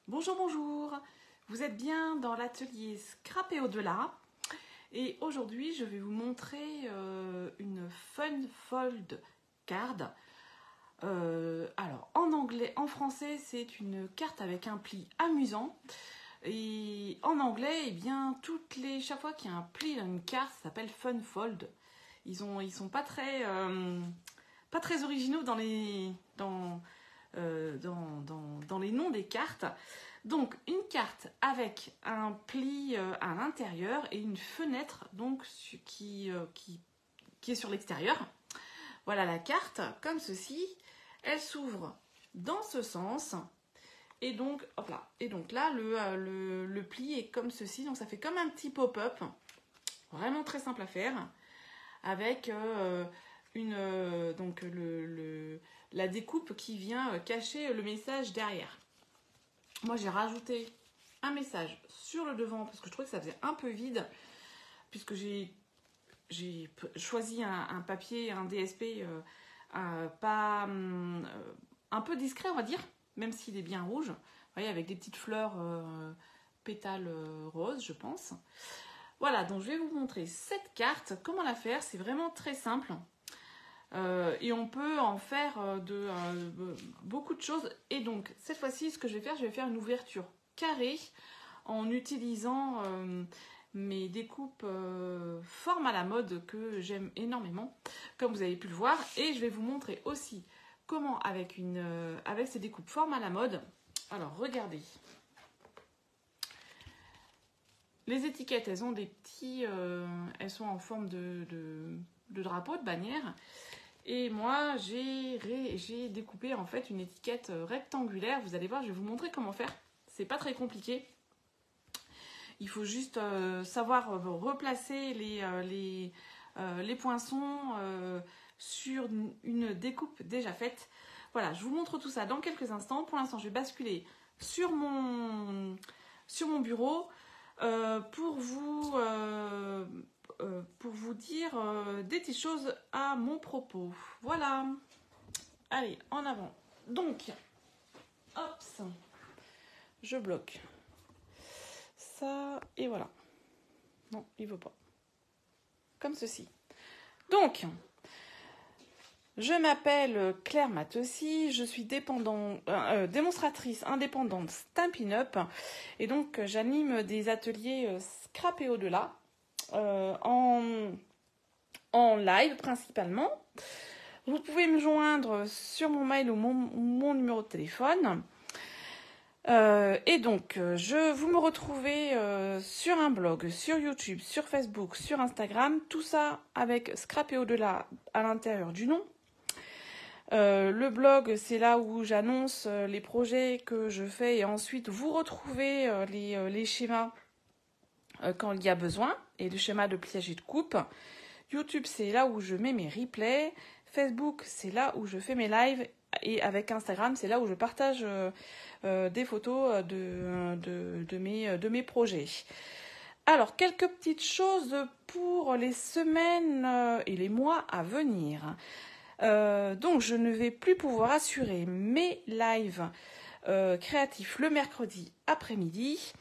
Bonjour, bonjour. Vous êtes bien dans l'atelier Scrap et au-delà. Et aujourd'hui, je vais vous montrer une Fun Fold Card. Alors, en anglais, en français, c'est une carte avec un pli amusant. Et en anglais, eh bien, chaque fois qu'il y a un pli dans une carte, ça s'appelle Fun Fold. Ils sont pas très originaux dans les noms des cartes. Donc une carte avec un pli à l'intérieur et une fenêtre donc qui est sur l'extérieur. Voilà la carte, comme ceci. Elle s'ouvre dans ce sens. Et donc, hop là. Et donc là, le pli est comme ceci. Donc ça fait comme un petit pop-up. Vraiment très simple à faire. Avec la découpe qui vient cacher le message derrière. Moi, j'ai rajouté un message sur le devant parce que je trouvais que ça faisait un peu vide, puisque j'ai choisi un papier, un DSP un peu discret, on va dire, même s'il est bien rouge. Vous voyez, avec des petites fleurs pétales roses, je pense. Voilà, donc je vais vous montrer cette carte. Comment la faire? C'est vraiment très simple. Et on peut en faire beaucoup de choses. Et donc, cette fois-ci, ce que je vais faire une ouverture carrée en utilisant mes découpes forme à la mode que j'aime énormément, comme vous avez pu le voir. Et je vais vous montrer aussi comment, avec ces découpes forme à la mode, alors regardez. Les étiquettes, elles ont des petits... elles sont en forme de drapeau, de bannière. Et moi, j'ai découpé en fait une étiquette rectangulaire. Vous allez voir, je vais vous montrer comment faire. C'est pas très compliqué. Il faut juste savoir replacer les poinçons sur une découpe déjà faite. Voilà, je vous montre tout ça dans quelques instants. Pour l'instant, je vais basculer sur mon bureau pour vous dire des petites choses à mon propos. Voilà. Allez, en avant. Donc, hop, je bloque ça et voilà. Non, il veut pas. Comme ceci. Donc, je m'appelle Claire Matossi, je suis démonstratrice indépendante Stampin' Up et donc j'anime des ateliers Scrap et au-delà en live principalement. Vous pouvez me joindre sur mon mail ou mon numéro de téléphone. Et donc, vous me retrouvez sur un blog, sur YouTube, sur Facebook, sur Instagram, tout ça avec Scrap et au-delà à l'intérieur du nom. Le blog, c'est là où j'annonce les projets que je fais et ensuite vous retrouvez les schémas quand il y a besoin et le schéma de pliage et de coupe. YouTube, c'est là où je mets mes replays. Facebook, c'est là où je fais mes lives. Et avec Instagram, c'est là où je partage des photos de mes projets. Alors, quelques petites choses pour les semaines et les mois à venir. Donc, je ne vais plus pouvoir assurer mes lives créatifs le mercredi après-midi.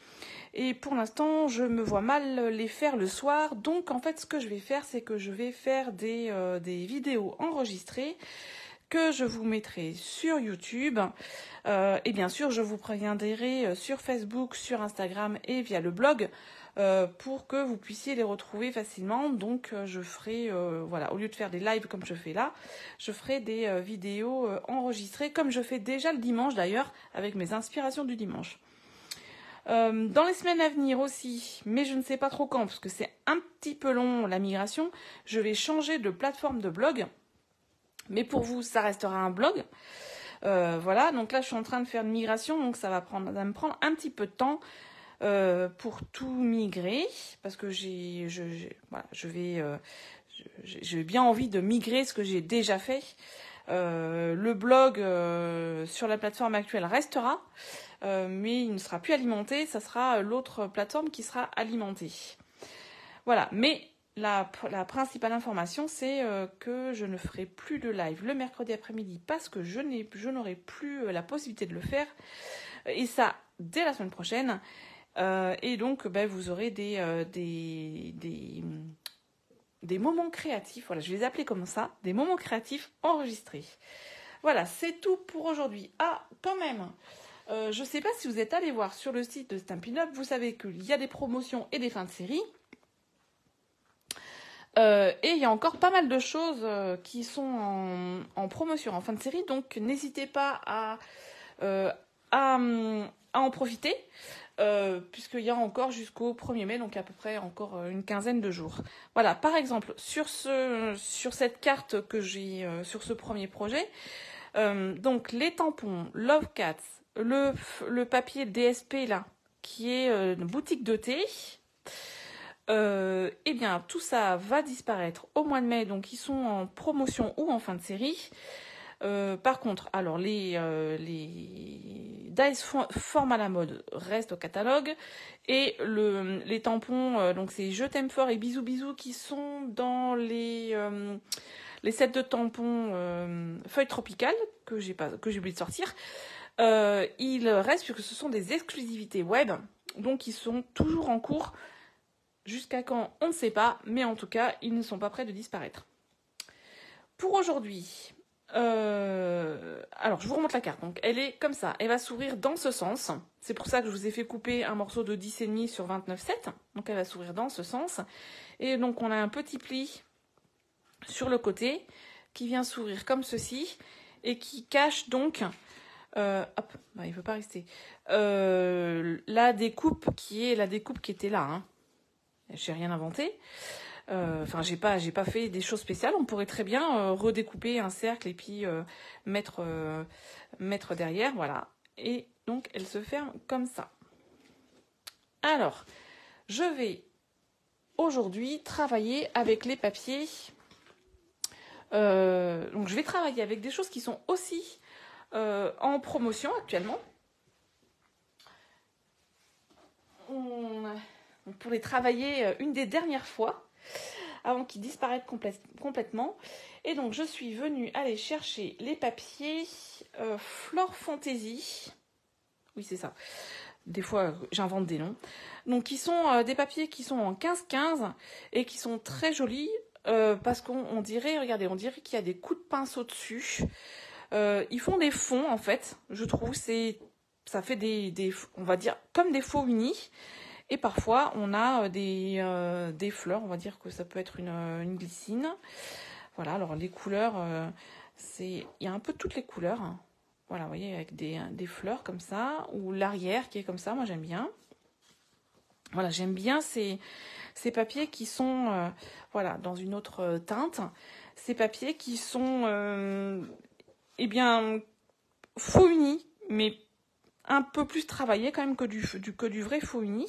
Et pour l'instant, je me vois mal les faire le soir. Donc, en fait, ce que je vais faire, c'est que je vais faire des vidéos enregistrées que je vous mettrai sur YouTube. Et bien sûr, je vous préviendrai sur Facebook, sur Instagram et via le blog pour que vous puissiez les retrouver facilement. Donc, je ferai, voilà, au lieu de faire des lives comme je fais là, je ferai des vidéos enregistrées comme je fais déjà le dimanche d'ailleurs, avec mes inspirations du dimanche. Dans les semaines à venir aussi, mais je ne sais pas trop quand, parce que c'est un petit peu long la migration, je vais changer de plateforme de blog. Mais pour vous, ça restera un blog. Voilà, donc là, je suis en train de faire une migration, donc ça va me prendre un petit peu de temps pour tout migrer, parce que j'ai bien envie de migrer ce que j'ai déjà fait. Le blog sur la plateforme actuelle restera, mais il ne sera plus alimenté, ça sera l'autre plateforme qui sera alimentée. Voilà, mais la principale information, c'est que je ne ferai plus de live le mercredi après-midi parce que je n'aurai plus la possibilité de le faire. Et ça, dès la semaine prochaine. Et donc, vous aurez des moments créatifs. Voilà, je vais les appeler comme ça, des moments créatifs enregistrés. Voilà, c'est tout pour aujourd'hui. Ah, quand même, je ne sais pas si vous êtes allé voir sur le site de Stampin' Up, vous savez qu'il y a des promotions et des fins de série. Et il y a encore pas mal de choses qui sont en promotion, en fin de série, donc n'hésitez pas à en profiter, puisqu'il y a encore jusqu'au 1er mai, donc à peu près encore une quinzaine de jours. Voilà, par exemple, sur cette carte que j'ai sur ce premier projet, donc les tampons Love Cats, le papier DSP là, qui est une boutique de thé, eh bien tout ça va disparaître au mois de mai, donc ils sont en promotion ou en fin de série. Par contre, alors les dice forme à la mode restent au catalogue et les tampons, donc c'est Je t'aime fort et Bisous bisous qui sont dans les sets de tampons feuilles tropicales que j'ai oublié de sortir. Ils restent puisque ce sont des exclusivités web, donc ils sont toujours en cours. Jusqu'à quand, on ne sait pas, mais en tout cas, ils ne sont pas prêts de disparaître. Pour aujourd'hui, alors je vous remonte la carte. Donc elle est comme ça, elle va s'ouvrir dans ce sens. C'est pour ça que je vous ai fait couper un morceau de 10,5 sur 29,7. Donc elle va s'ouvrir dans ce sens. Et donc on a un petit pli sur le côté qui vient s'ouvrir comme ceci et qui cache donc... hop, bah, il ne veut pas rester. La découpe qui était là, hein. J'ai rien inventé. Enfin, j'ai pas fait des choses spéciales. On pourrait très bien redécouper un cercle et puis mettre derrière, voilà. Et donc, elle se ferme comme ça. Alors, je vais aujourd'hui travailler avec les papiers. Donc, je vais travailler avec des choses qui sont aussi en promotion actuellement. Pour les travailler une des dernières fois avant qu'ils disparaissent complètement. Et donc je suis venue aller chercher les papiers Flore Fantasy. Oui, c'est ça. Des fois j'invente des noms. Donc qui sont des papiers qui sont en 15-15 et qui sont très jolis parce qu'on dirait, regardez, on dirait qu'il y a des coups de pinceau dessus. Ils font des fonds en fait, je trouve. Ça fait des on va dire comme des faux unis. Et parfois, on a des fleurs, on va dire que ça peut être une glycine. Voilà, alors les couleurs, il y a un peu toutes les couleurs. Voilà, vous voyez, avec des fleurs comme ça, ou l'arrière qui est comme ça, moi j'aime bien. Voilà, j'aime bien ces papiers qui sont, voilà, dans une autre teinte. Ces papiers qui sont, eh bien, faux unis, mais un peu plus travaillé quand même que du vrai faux uni.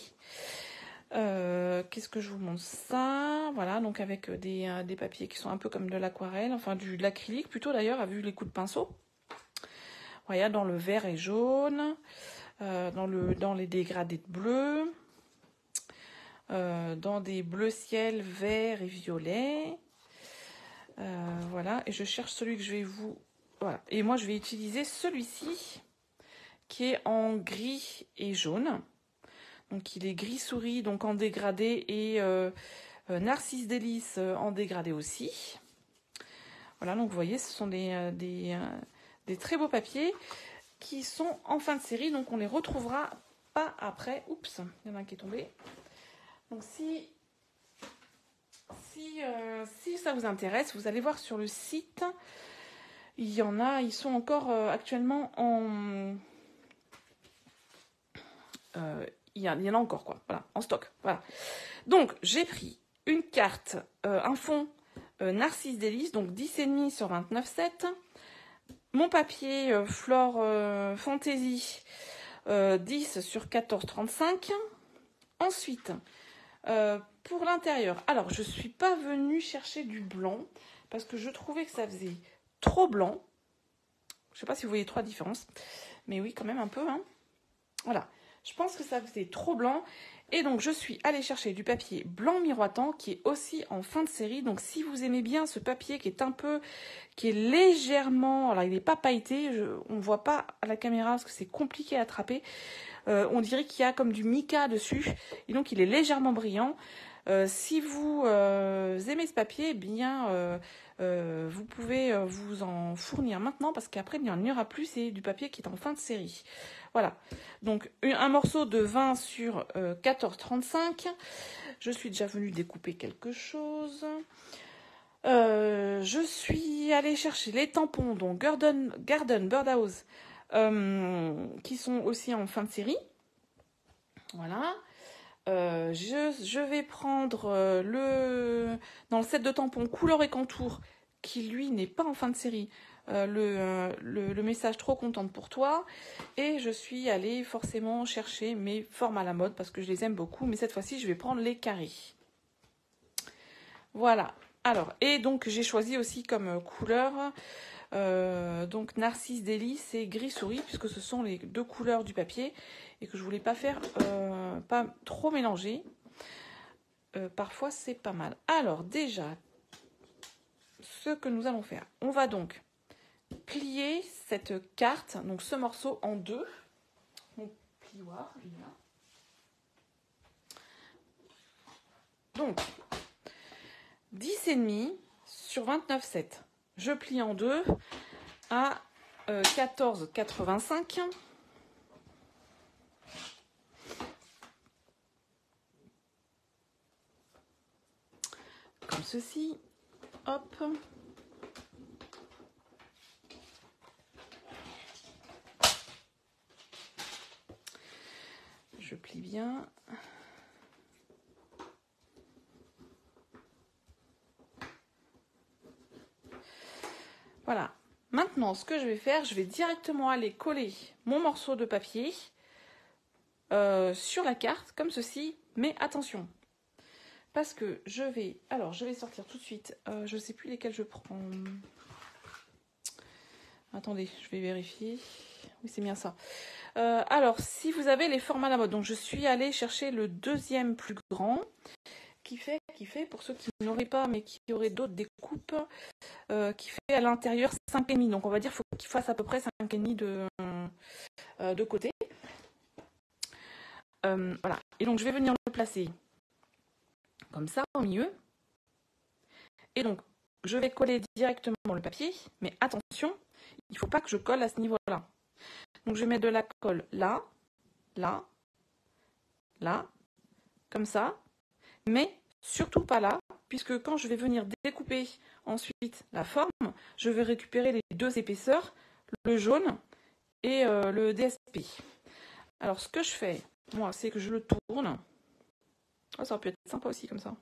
Qu'est-ce que je vous montre ça? Voilà, donc avec des papiers qui sont un peu comme de l'aquarelle, enfin de l'acrylique plutôt d'ailleurs, vu les coups de pinceau. Voilà, dans le vert et jaune, dans les dégradés de bleu, dans des bleus ciel, vert et violet. Voilà, et je cherche celui que je vais vous... Voilà, et moi je vais utiliser celui-ci qui est en gris et jaune. Donc il est gris souris, donc en dégradé, et Narcisse Délice en dégradé aussi. Voilà, donc vous voyez, ce sont des très beaux papiers qui sont en fin de série, donc on les retrouvera pas après. Oups, il y en a un qui est tombé. Donc si ça vous intéresse, vous allez voir sur le site. Il y en a, ils sont encore actuellement en... il y en a encore, quoi. Voilà, en stock. Voilà. Donc, j'ai pris une carte, un fond Narcisse Délice, donc 10,5 sur 29,7. Mon papier Flore Fantasy, 10 sur 14,35. Ensuite, pour l'intérieur, alors, je ne suis pas venue chercher du blanc parce que je trouvais que ça faisait trop blanc. Je ne sais pas si vous voyez trop la différence, mais oui, quand même un peu, hein. Voilà. Je pense que ça faisait trop blanc Et donc, je suis allée chercher du papier blanc miroitant qui est aussi en fin de série. Donc, si vous aimez bien ce papier qui est légèrement... Alors, il n'est pas pailleté, on ne voit pas à la caméra parce que c'est compliqué à attraper. On dirait qu'il y a comme du mica dessus. Et donc, il est légèrement brillant. Si vous aimez ce papier, eh bien, vous pouvez vous en fournir maintenant parce qu'après, il n'y en aura plus. C'est du papier qui est en fin de série. Voilà. Donc, un morceau de 20 sur 14,35. Je suis déjà venue découper quelque chose. Je suis allée chercher les tampons, donc Garden Birdhouse, qui sont aussi en fin de série. Voilà. Je vais prendre dans le set de tampons couleur et contour, qui lui n'est pas en fin de série, le message trop contente pour toi. Et je suis allée forcément chercher mes formes à la mode parce que je les aime beaucoup, mais cette fois-ci je vais prendre les carrés. Voilà. Alors, et donc j'ai choisi aussi comme couleur donc Narcisse Délice et Gris Souris, puisque ce sont les deux couleurs du papier et que je voulais pas faire pas trop mélanger. Parfois c'est pas mal. Alors déjà, ce que nous allons faire, on va donc plier cette carte, donc ce morceau en deux. Mon plioir, il est là. Donc 10,5 sur 29,7. Je plie en deux à 14,85. Comme ceci. Hop. Je plie bien. Voilà. Maintenant, ce que je vais faire, je vais directement aller coller mon morceau de papier sur la carte, comme ceci. Mais attention, parce que je vais sortir tout de suite. Je ne sais plus lesquels je prends. Attendez, je vais vérifier. Oui, c'est bien ça. Alors, si vous avez les formats à la mode, donc je suis allée chercher le deuxième plus grand, qui fait, pour ceux qui n'auraient pas, mais qui auraient d'autres découpes, qui fait à l'intérieur 5,5. Donc on va dire qu'il faut qu'il fasse à peu près 5,5 de côté. Voilà. Et donc je vais venir le placer comme ça au milieu. Et donc je vais coller directement le papier, mais attention, il ne faut pas que je colle à ce niveau-là. Donc je vais mettre de la colle là, là, là, comme ça, mais surtout pas là, puisque quand je vais venir découper ensuite la forme, je vais récupérer les deux épaisseurs, le jaune et le DSP. Alors ce que je fais, moi, c'est que je le tourne. Oh, ça aurait pu être sympa aussi comme ça,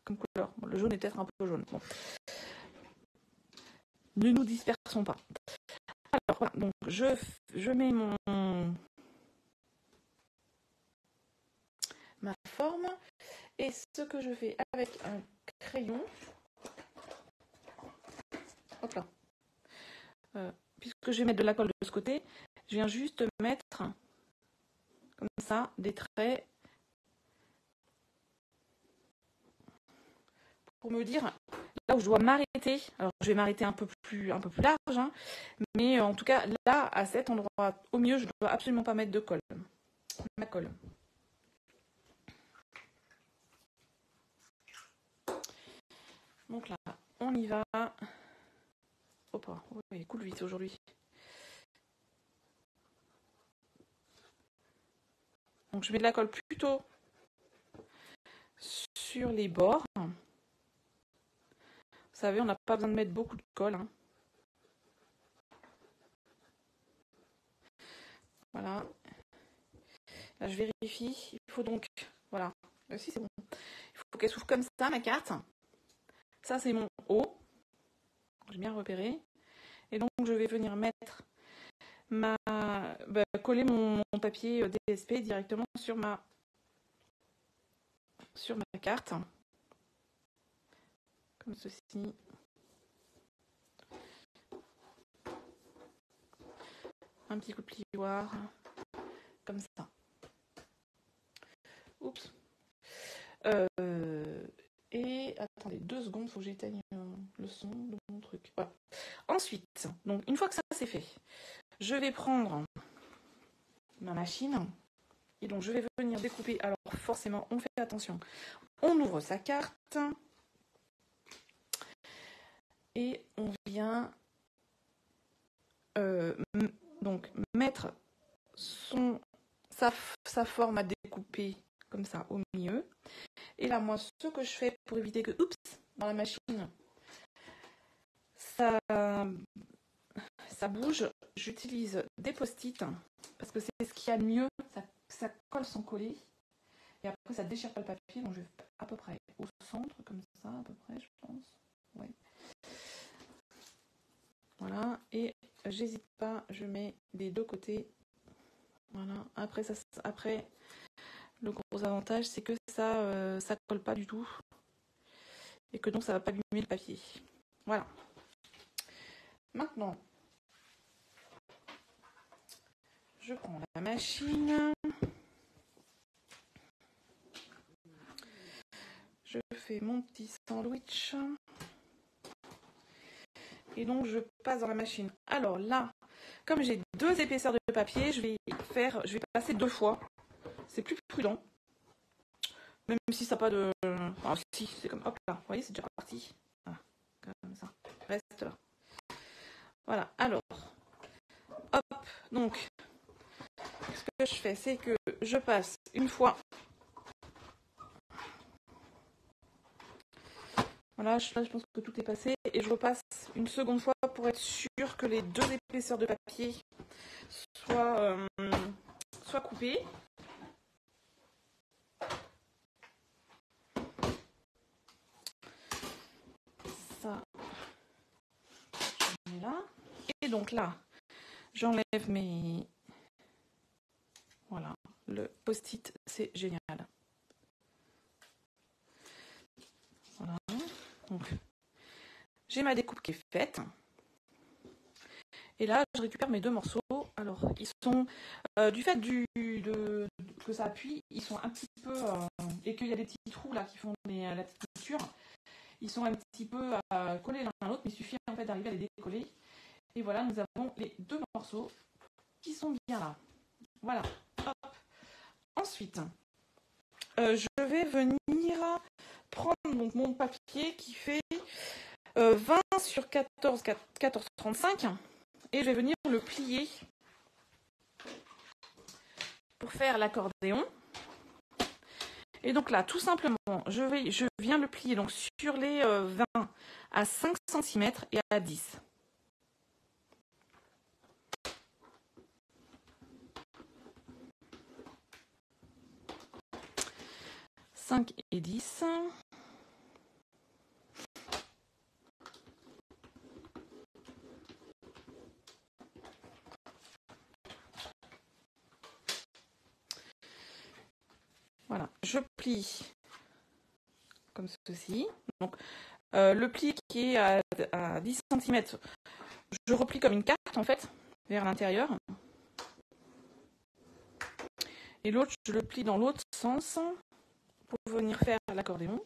comme couleur. Bon, le jaune est peut-être un peu jaune. Bon. Ne nous dispersons pas. Alors voilà, donc je mets ma forme et ce que je fais avec un crayon. Hop là. Puisque je vais mettre de la colle de ce côté, je viens juste mettre comme ça des traits pour me dire là où je dois m'arrêter. Alors je vais m'arrêter un peu plus large, hein, mais en tout cas là à cet endroit au milieu, je ne dois absolument pas mettre de colle. Ma colle. Donc là, on y va. Hop, il coule vite aujourd'hui. Donc je mets de la colle plutôt sur les bords. Vous savez, on n'a pas besoin de mettre beaucoup de colle. Hein. Voilà. Là, je vérifie. Il faut donc... Voilà. Si, c'est bon. Il faut qu'elle s'ouvre comme ça, ma carte. Ça, c'est mon haut. J'ai bien repéré. Et donc, je vais venir mettre coller mon papier DSP directement sur ma carte. Comme ceci. Un petit coup de plioir. Comme ça. Oups. Et attendez 2 secondes, il faut que j'éteigne le son de mon truc. Voilà. Ensuite, donc une fois que ça c'est fait, je vais prendre ma machine et donc je vais venir découper. Alors forcément, on fait attention. On ouvre sa carte et on vient donc mettre sa forme à découper comme ça au milieu. Et là, moi, ce que je fais pour éviter que, oups, dans la machine, ça bouge, j'utilise des post-it parce que c'est ce qu'il y a de mieux. Ça colle sans coller. Et après, ça déchire pas le papier. Donc, je vais à peu près au centre, comme ça, à peu près, je pense. Ouais. Voilà. Et j'hésite pas, je mets des 2 côtés. Voilà. Après, le gros avantage, c'est que ça colle pas du tout. Et que donc, ça va pas abîmer le papier. Voilà. Maintenant, je prends la machine. Je fais mon petit sandwich. Et donc, je passe dans la machine. Alors là, comme j'ai 2 épaisseurs de papier, je vais passer 2 fois. C'est plus prudent. Même si ça n'a pas de... Ah si, c'est comme... Hop là, vous voyez, c'est déjà parti. Voilà, comme ça. Reste là. Voilà, alors. Hop, donc. Ce que je fais, c'est que je passe une fois. Voilà, là, je pense que tout est passé. Et je repasse une seconde fois pour être sûr que les 2 épaisseurs de papier soient coupées. Ça, je mets là. Et donc là, j'enlève mes... Voilà, le post-it, c'est génial. Voilà, donc j'ai ma découpe qui est faite. Et là, je récupère mes 2 morceaux. Alors, ils sont, du fait que ça appuie, ils sont un petit peu... et qu'il y a des petits trous là qui font la petite couture. Ils sont un petit peu collés l'un à l'autre, mais il suffit en fait d'arriver à les décoller. Et voilà, nous avons les 2 morceaux qui sont bien là. Voilà. Hop. Ensuite, je vais venir prendre donc, mon papier qui fait 20 sur 14,35 et je vais venir le plier pour faire l'accordéon. Et donc là, tout simplement, je viens le plier donc sur les 20 à 5 cm et à 10. « 5 et 10. Voilà, je plie comme ceci. Donc, le pli qui est à 10 cm, je replie comme une carte en fait, vers l'intérieur. Et l'autre, je le plie dans l'autre sens pour venir faire l'accordéon.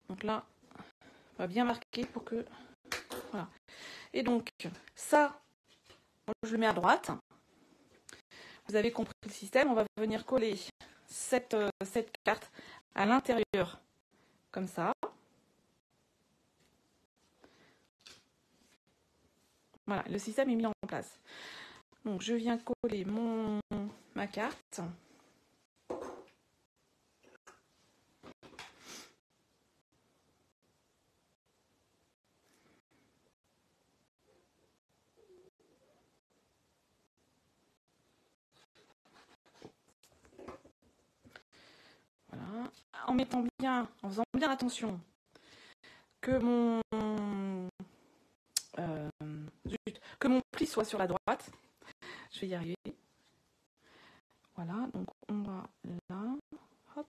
Donc là, on va bien marquer pour que... Voilà. Et donc, ça, je le mets à droite. Vous avez compris le système. On va venir coller cette carte à l'intérieur, comme ça. Voilà, le système est mis en place. Donc, je viens coller ma carte. Voilà. En faisant bien attention que mon pli soit sur la droite. Je vais y arriver. Voilà, donc on va là. Hop.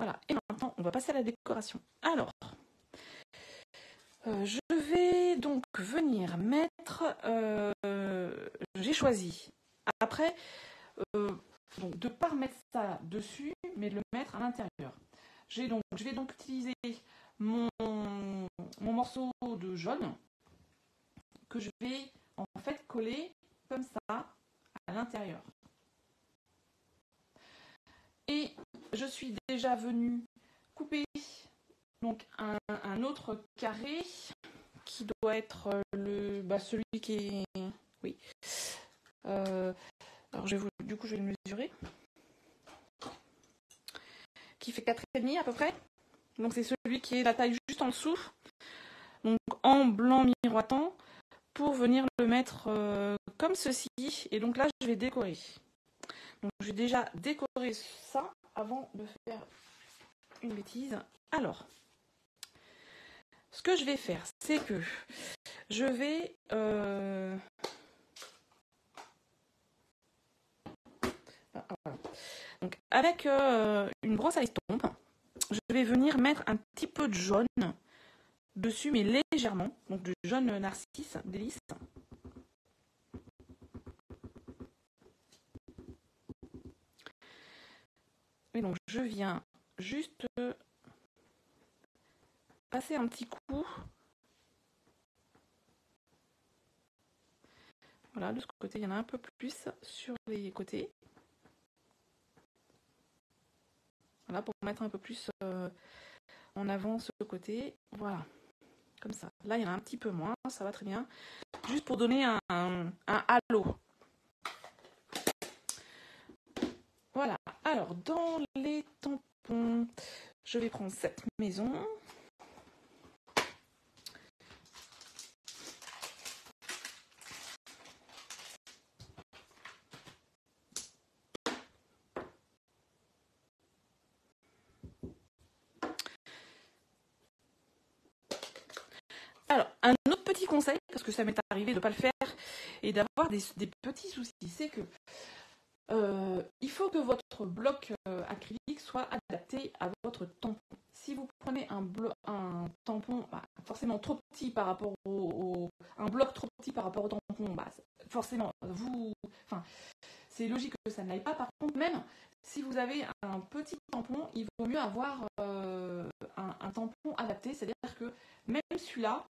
Voilà, et maintenant on va passer à la décoration. Alors, je vais donc venir mettre, j'ai choisi, après, donc de ne pas remettre ça dessus, mais de le mettre à l'intérieur. Je vais donc utiliser mon morceau de jaune, que je vais en fait coller comme ça à l'intérieur. Et je suis déjà venue couper donc un autre carré qui doit être celui qui est... Oui. Alors du coup je vais le mesurer. Qui fait 4,5 à peu près. Donc c'est celui qui est la taille juste en dessous. Donc en blanc miroitant pour venir le mettre comme ceci. Et donc là je vais décorer. Donc je vais déjà décorer ça avant de faire une bêtise. Alors, ce que je vais faire, c'est que je vais... Donc avec une brosse à estompe, je vais venir mettre un petit peu de jaune dessus, mais légèrement. Donc du jaune narcisse, délice. Et donc je viens juste passer un petit coup. Voilà, de ce côté, il y en a un peu plus sur les côtés. Voilà, pour mettre un peu plus en avant ce côté. Voilà, comme ça. Là, il y en a un petit peu moins, ça va très bien. Juste pour donner un halo. Voilà, alors dans les tampons, je vais prendre cette maison. Alors, un autre petit conseil, parce que ça m'est arrivé de ne pas le faire et d'avoir des petits soucis, c'est que il faut que votre bloc acrylique soit adapté à votre tampon. Si vous prenez un tampon forcément trop petit par rapport un bloc trop petit par rapport au tampon, forcément, c'est logique que ça n'aille pas. Par contre, même si vous avez un petit tampon, il vaut mieux avoir un tampon adapté. C'est-à-dire que même celui-là,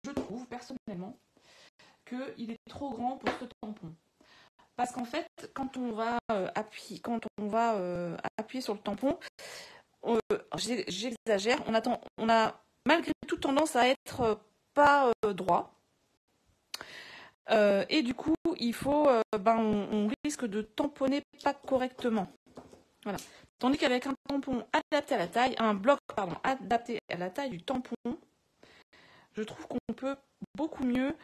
je trouve personnellement qu'il est trop grand pour ce tampon. Parce qu'en fait, quand on va appuyer sur le tampon, j'exagère, on a malgré tout tendance à être pas droit. Et du coup, il faut, on risque de tamponner pas correctement. Voilà. Tandis qu'avec un tampon adapté à la taille, adapté à la taille du tampon, je trouve qu'on peut beaucoup mieux.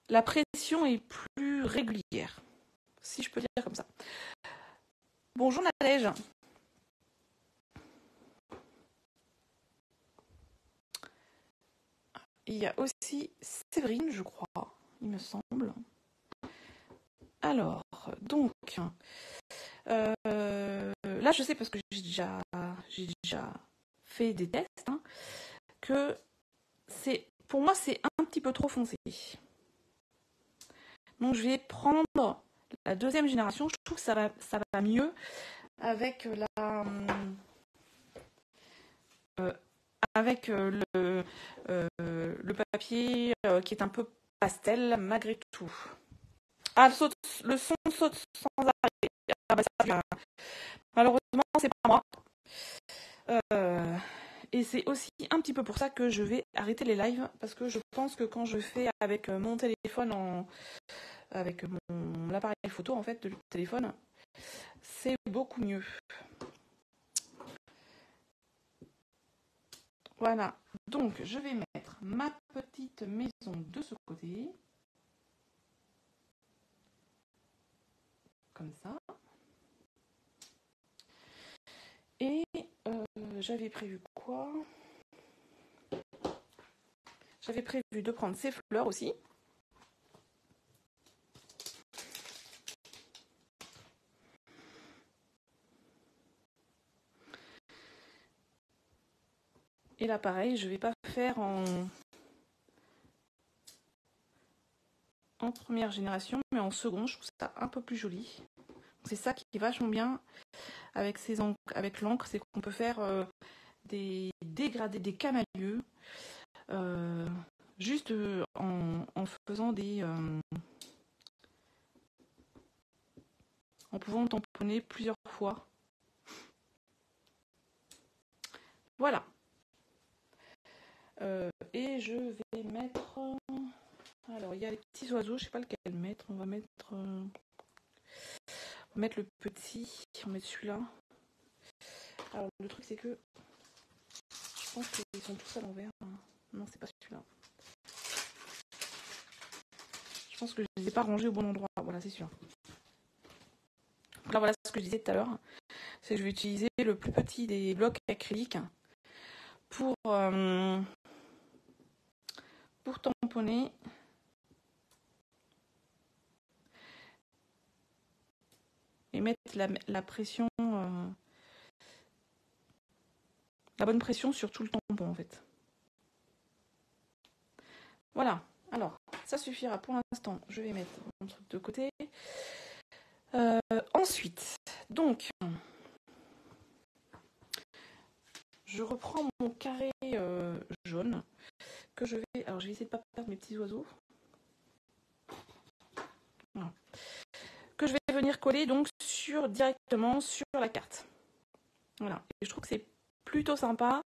La pression est plus régulière, si je peux dire comme ça. Bonjour Nadège. Il y a aussi Séverine, je crois, il me semble. Alors, donc, là je sais parce que j'ai déjà fait des tests, que pour moi c'est un petit peu trop foncé. Donc je vais prendre la deuxième génération. Je trouve que ça va mieux avec le papier qui est un peu pastel malgré tout. Ah, le son saute sans arrêt. Malheureusement, c'est pas moi. Et c'est aussi un petit peu pour ça que je vais arrêter les lives, parce que je pense que quand je fais avec mon téléphone, avec mon appareil photo en fait, de téléphone, c'est beaucoup mieux. Voilà, donc je vais mettre ma petite maison de ce côté. Comme ça. Et j'avais prévu quoi? J'avais prévu de prendre ces fleurs aussi. Et là pareil, je vais pas faire en première génération, mais en seconde, je trouve ça un peu plus joli. C'est ça qui est vachement bien avec l'encre, c'est qu'on peut faire des dégradés, des camailleux, juste en faisant en pouvant tamponner plusieurs fois. Voilà. Et je vais mettre... Alors, il y a les petits oiseaux, je sais pas lequel mettre. On va mettre le petit, on va mettre celui-là. Alors, le truc, c'est que je pense qu'ils sont tous à l'envers. Non, c'est pas celui-là. Je pense que je ne les ai pas rangés au bon endroit. Voilà, c'est sûr. Là, voilà ce que je disais tout à l'heure. C'est que je vais utiliser le plus petit des blocs acryliques pour tamponner et mettre la pression, la bonne pression sur tout le tampon en fait. Voilà, alors ça suffira pour l'instant. Je vais mettre mon truc de côté. Ensuite, donc, je reprends mon carré jaune que je vais... Alors, je vais essayer de ne pas perdre mes petits oiseaux. Voilà. Que je vais venir coller donc directement sur la carte. Voilà, et je trouve que c'est plutôt sympa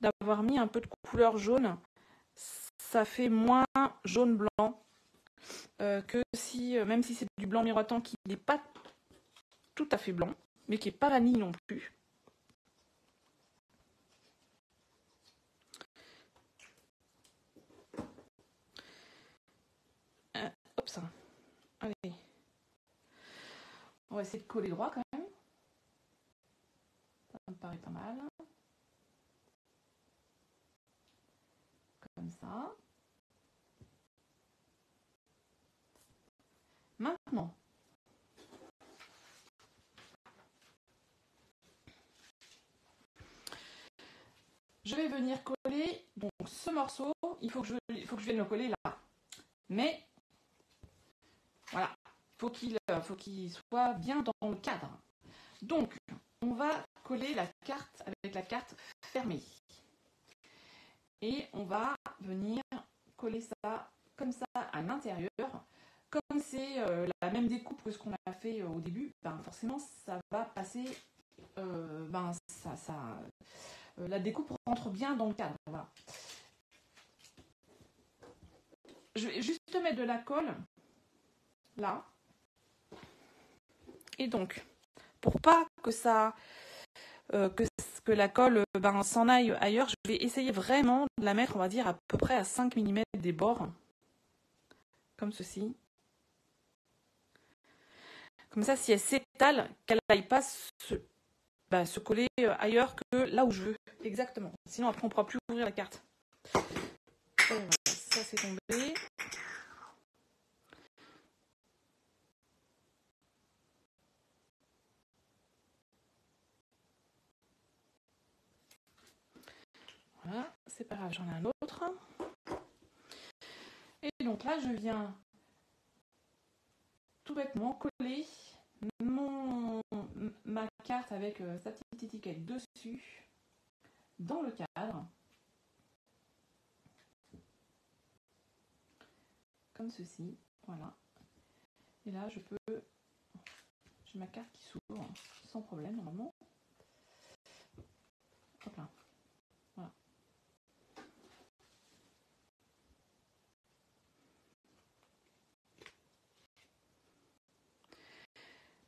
d'avoir mis un peu de couleur jaune. Ça fait moins jaune-blanc que si, même si c'est du blanc miroitant qui n'est pas tout à fait blanc, mais qui n'est pas vanille non plus. Hop ça. Allez. On va essayer de coller droit quand même. Ça me paraît pas mal. Comme ça. Maintenant, je vais venir coller donc ce morceau. Il faut que je vienne le coller là. Mais voilà, faut qu'il soit bien dans le cadre. Donc, on va coller la carte avec la carte fermée. Et on va venir coller ça comme ça à l'intérieur. Comme c'est la même découpe que ce qu'on a fait au début, ben forcément ça va passer, la découpe rentre bien dans le cadre. Voilà. Je vais juste mettre de la colle là. Et donc, pour pas que ça, que la colle s'en aille ailleurs, je vais essayer vraiment de la mettre, on va dire, à peu près à 5 mm des bords. Comme ceci. Comme ça, si elle s'étale, qu'elle n'aille pas se coller ailleurs que là où je veux. Exactement. Sinon, après, on ne pourra plus ouvrir la carte. Voilà, ça, c'est tombé. Voilà, c'est pas grave, j'en ai un autre. Et donc là, je viens tout bêtement coller ma carte avec sa petite étiquette dessus dans le cadre. Comme ceci, voilà. Et là, j'ai ma carte qui s'ouvre sans problème normalement. Hop là. Voilà.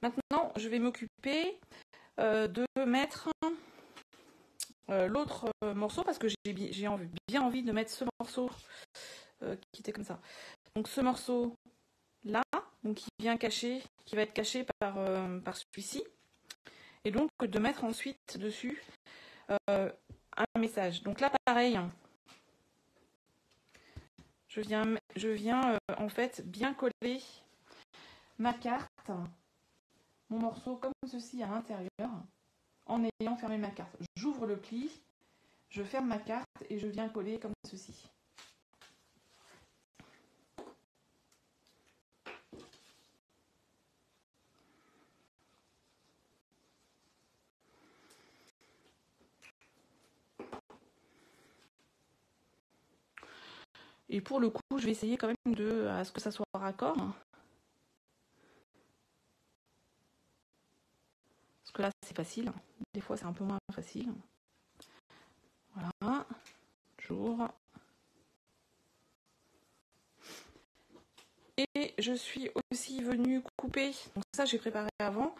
Maintenant, je vais m'occuper de mettre l'autre morceau parce que j'ai bien envie de mettre ce morceau qui était comme ça. Donc ce morceau là, donc qui va être caché par celui-ci, et donc de mettre ensuite dessus un message. Donc là pareil, je viens en fait bien coller ma carte, mon morceau comme ceci à l'intérieur, en ayant fermé ma carte. J'ouvre le pli, je ferme ma carte et je viens coller comme ceci. Et pour le coup, je vais essayer quand même à ce que ça soit raccord. Parce que là, c'est facile. Des fois, c'est un peu moins facile. Voilà. J'ouvre. Et je suis aussi venue couper. Donc ça, j'ai préparé avant.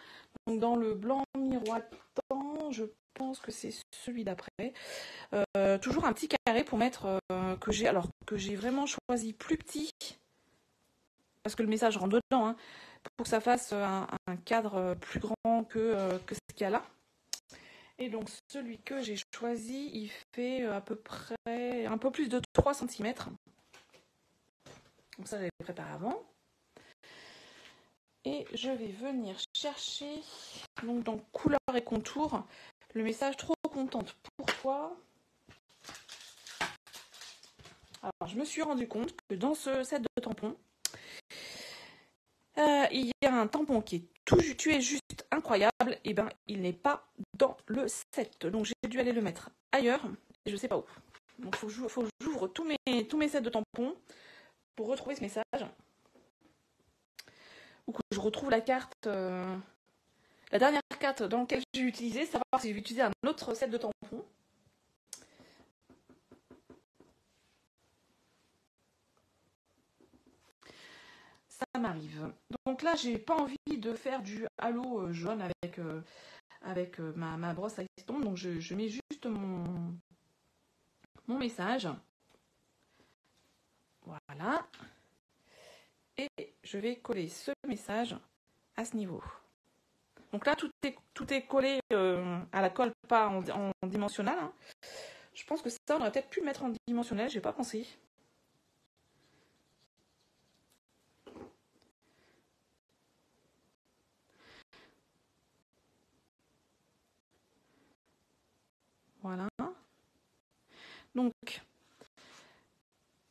Donc dans le blanc miroitant, je pense que c'est celui d'après. Toujours un petit carré pour mettre que j'ai vraiment choisi plus petit. Parce que le message rentre dedans. Hein, pour que ça fasse un cadre plus grand que ce qu'il y a là. Et donc celui que j'ai choisi, il fait à peu près un peu plus de 3 cm. Donc ça, j'avais préparé avant. Et je vais venir chercher donc dans couleur et contour le message trop contente. Pourquoi? Alors je me suis rendu compte que dans ce set de tampons, il y a un tampon qui est tu es juste incroyable, et ben il n'est pas dans le set. Donc j'ai dû aller le mettre ailleurs et je sais pas où. Donc il faut que j'ouvre tous mes sets de tampons pour retrouver ce message. Ou que je retrouve la carte, la dernière carte dans laquelle j'ai utilisé, savoir si j'ai utilisé un autre set de tampons. Ça m'arrive. Donc là, j'ai pas envie de faire du halo jaune avec ma brosse à estompe. Donc je mets juste mon message. Voilà. Et je vais coller ce message à ce niveau. Donc là, tout est collé à la colle, pas en dimensionnel. Hein. Je pense que ça, on aurait peut-être pu le mettre en dimensionnel, j'ai pas pensé. Voilà. Donc,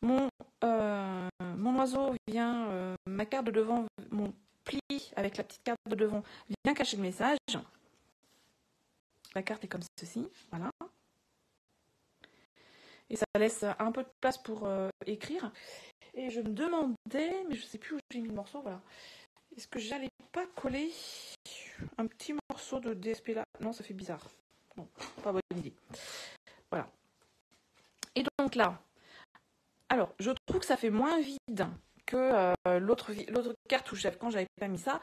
mon oiseau vient, ma carte de devant, mon pli avec la petite carte de devant vient cacher le message. La carte est comme ceci, voilà. Et ça laisse un peu de place pour écrire. Et je me demandais, mais je sais plus où j'ai mis le morceau, voilà. Est-ce que j'allais pas coller un petit morceau de DSP là? Non, ça fait bizarre. Bon, pas bonne idée. Voilà. Et donc là, alors, je trouve que ça fait moins vide que l'autre carte où quand j'avais pas mis ça.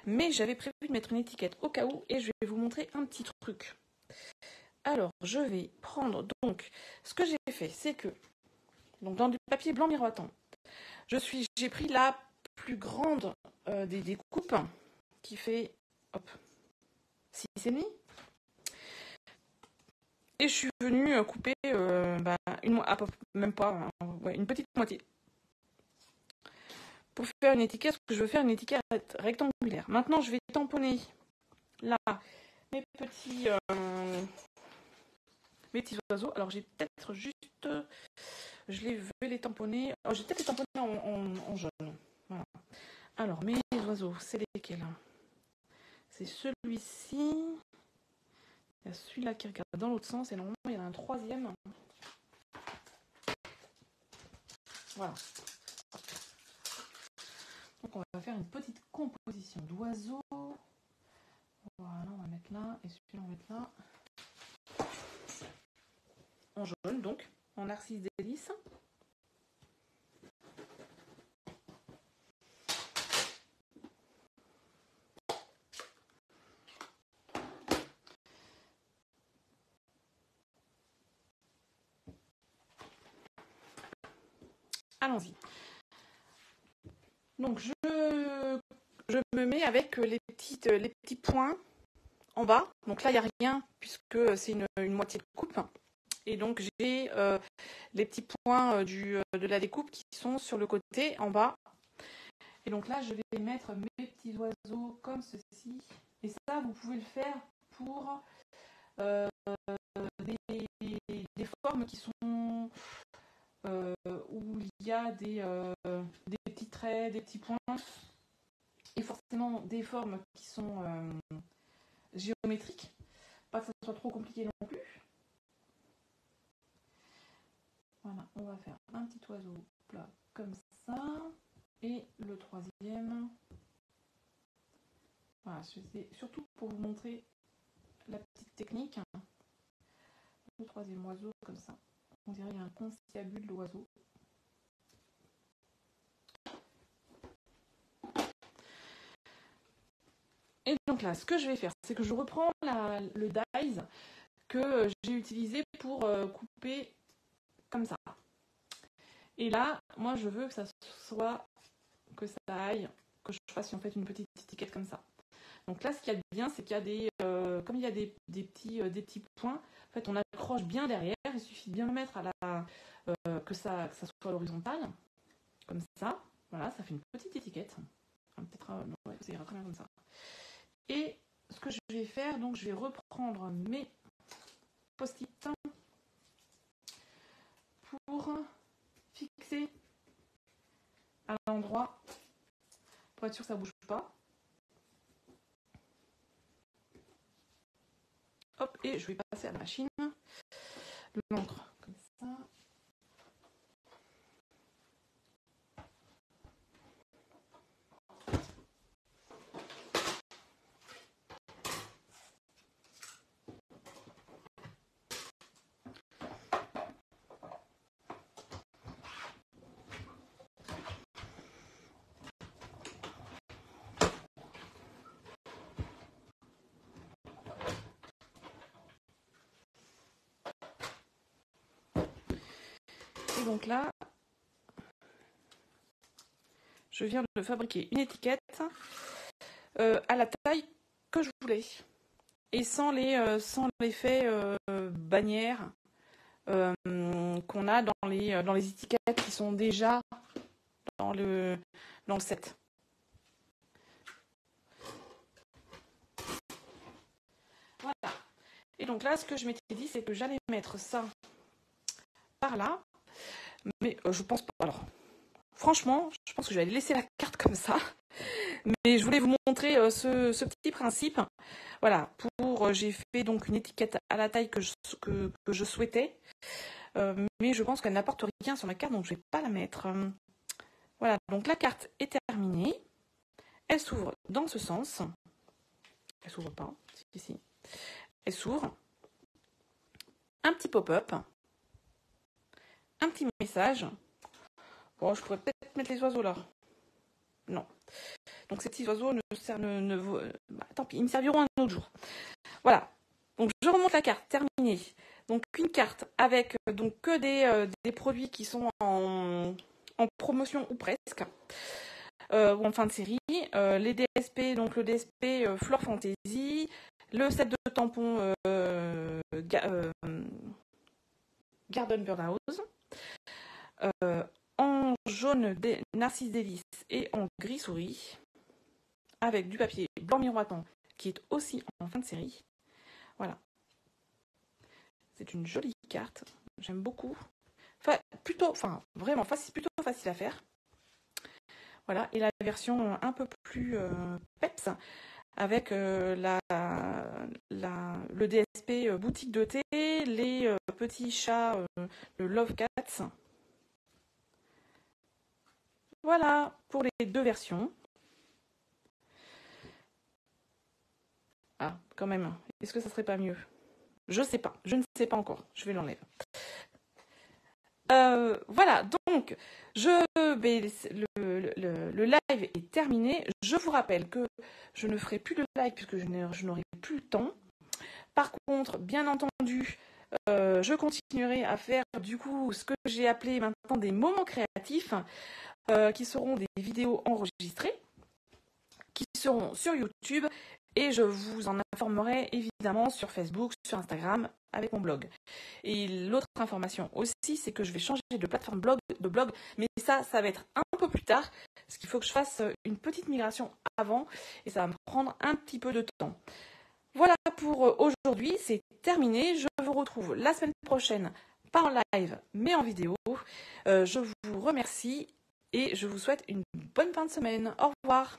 Mais j'avais prévu de mettre une étiquette au cas où et je vais vous montrer un petit truc. Alors, je vais prendre, donc, ce que j'ai fait, c'est que, donc dans du papier blanc miroitant, j'ai pris la plus grande des découpes qui fait, hop, 6,5. Et je suis venue couper même pas, une petite moitié. Pour faire une étiquette, parce que je veux faire une étiquette rectangulaire. Maintenant, je vais tamponner là mes petits oiseaux. Alors, j'ai peut-être juste, je vais les tamponner. Oh, j'ai peut-être les tamponner en jaune. Voilà. Alors, mes oiseaux, c'est lesquels? C'est celui-ci. Il y a celui-là qui regarde dans l'autre sens et normalement il y en a un troisième. Voilà. Donc on va faire une petite composition d'oiseaux. Voilà, on va mettre là et celui-là on va mettre là. En jaune donc, en narcisse délice. Allons-y. Donc je me mets avec les petits points en bas. Donc là il n'y a rien puisque c'est une moitié de coupe. Et donc j'ai les petits points de la découpe qui sont sur le côté en bas. Et donc là je vais mettre mes petits oiseaux comme ceci. Et ça vous pouvez le faire pour des formes qui sont où il y a des petits traits, des petits points, et forcément des formes qui sont géométriques, pas que ça soit trop compliqué non plus. Voilà, on va faire un petit oiseau plat comme ça, et le troisième. Voilà, c'est surtout pour vous montrer la petite technique. Le troisième oiseau comme ça. On dirait qu'il y a un conciliabule de l'oiseau. Et donc là, ce que je vais faire, c'est que je reprends le dies que j'ai utilisé pour couper comme ça. Et là, moi, je veux que ça aille, que je fasse en fait une petite étiquette comme ça. Donc là, ce qu'il y a de bien, c'est qu'il y a comme il y a des petits points, en fait, on accroche bien derrière. Il suffit de bien le mettre que ça soit à l'horizontale, comme ça. Voilà, ça fait une petite étiquette. Peut-être, ça ira très bien comme ça. Et ce que je vais faire, donc, je vais reprendre mes post-it pour fixer à l'endroit, pour être sûr que ça ne bouge pas. Hop, et je vais passer à la machine. L'encre, comme ça. Et donc là, je viens de fabriquer une étiquette à la taille que je voulais. Et sans l'effet bannière qu'on a dans les étiquettes qui sont déjà dans le set. Voilà. Et donc là, ce que je m'étais dit, c'est que j'allais mettre ça par là. Mais je pense pas. Alors, franchement, je pense que je vais laisser la carte comme ça. Mais je voulais vous montrer ce petit principe. Voilà, j'ai fait donc une étiquette à la taille que je souhaitais. Mais je pense qu'elle n'apporte rien sur ma carte, donc je ne vais pas la mettre. Voilà, donc la carte est terminée. Elle s'ouvre dans ce sens. Elle s'ouvre pas, ici. Elle s'ouvre. Un petit pop-up. Un petit message. Bon, je pourrais peut-être mettre les oiseaux là. Non. Donc ces petits oiseaux tant pis, ils me serviront un autre jour. Voilà. Donc je remonte la carte, terminée. Donc une carte avec donc que des produits qui sont en promotion ou presque, ou en fin de série. Les DSP, donc le DSP Fleur Fantasy, le set de tampons Garden Birdhouse, en jaune Narcisse Délice et en gris souris, avec du papier blanc miroitant qui est aussi en fin de série. Voilà. C'est une jolie carte, j'aime beaucoup. Plutôt facile à faire. Voilà, et la version un peu plus peps avec le DSP boutique de thé, les petits chats, le Love Cats. Voilà pour les deux versions. Ah, quand même, est-ce que ça serait pas mieux? Je sais pas, je ne sais pas encore, je vais l'enlever. Voilà, donc le live est terminé. Je vous rappelle que je ne ferai plus de live puisque je n'aurai plus le temps. Par contre, bien entendu, je continuerai à faire du coup ce que j'ai appelé maintenant des moments créatifs, qui seront des vidéos enregistrées, qui seront sur YouTube, et je vous en informerai évidemment sur Facebook, sur Instagram, avec mon blog. Et l'autre information aussi, c'est que je vais changer de plateforme de blog, mais ça va être un peu plus tard, parce qu'il faut que je fasse une petite migration avant, et ça va me prendre un petit peu de temps. Voilà pour aujourd'hui, c'est terminé. Je vous retrouve la semaine prochaine pas en live, mais en vidéo. Je vous remercie et je vous souhaite une bonne fin de semaine. Au revoir.